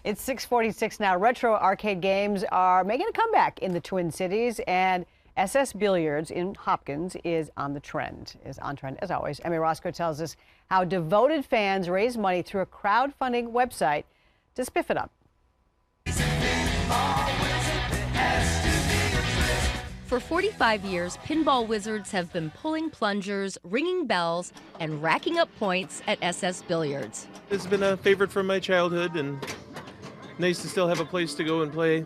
It's 6:46 now. Retro arcade games are making a comeback in the Twin Cities, and SS Billiards in Hopkins is on trend as always. Emmy Roscoe tells us how devoted fans raise money through a crowdfunding website to spiff it up. For 45 years, pinball wizards have been pulling plungers, ringing bells, and racking up points at SS Billiards. It's been a favorite from my childhood, and nice to still have a place to go and play.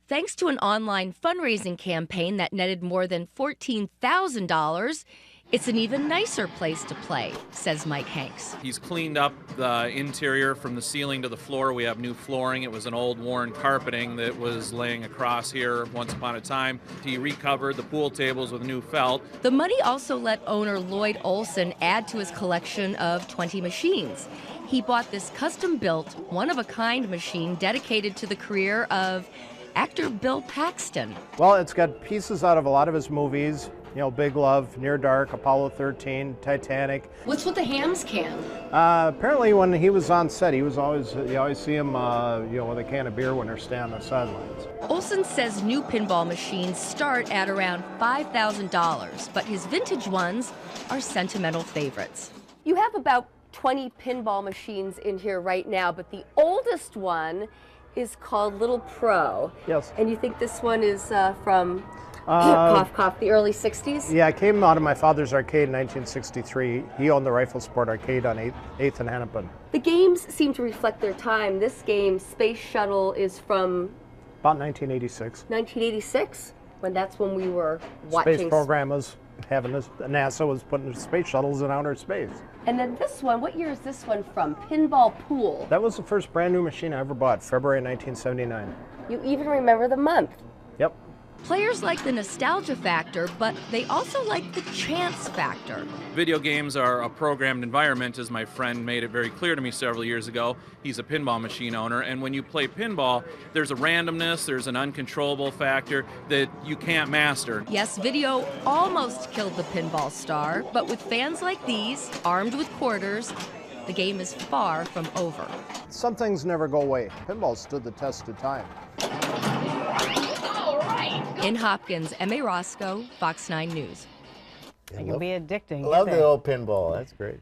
Thanks to an online fundraising campaign that netted more than $14,000, it's an even nicer place to play, says Mike Hanks. He's cleaned up the interior from the ceiling to the floor. We have new flooring. It was an old worn carpeting that was laying across here once upon a time. He recovered the pool tables with new felt. The money also let owner Lloyd Olson add to his collection of 20 machines. He bought this custom-built, one-of-a-kind machine dedicated to the career of actor Bill Paxton. Well, it's got pieces out of a lot of his movies. You know, Big Love, Near Dark, Apollo 13, Titanic. What's with the hams can? Apparently when he was on set, you always see him, with a can of beer when they're standing on the sidelines. Olson says new pinball machines start at around $5,000, but his vintage ones are sentimental favorites. You have about 20 pinball machines in here right now, but the oldest one is called Little Pro. Yes. And you think this one is from cough, cough, the early 60s? Yeah, it came out of my father's arcade in 1963. He owned the Rifle Sport Arcade on 8th and Hennepin. The games seem to reflect their time. This game, Space Shuttle, is from About 1986. 1986, that's when we were watching. Space program was having this, NASA was putting space shuttles in outer space. And then this one, what year is this one from? Pinball Pool. That was the first brand new machine I ever bought, February 1979. You even remember the month. Yep. Players like the nostalgia factor, but they also like the chance factor. Video games are a programmed environment, as my friend made it very clear to me several years ago. He's a pinball machine owner, and when you play pinball, there's a randomness, there's an uncontrollable factor that you can't master. Yes, video almost killed the pinball star, but with fans like these, armed with quarters, the game is far from over. Some things never go away. Pinball stood the test of time. In Hopkins, Emmy Roscoe, Fox 9 News. It can be addicting. I love the old pinball. That's great.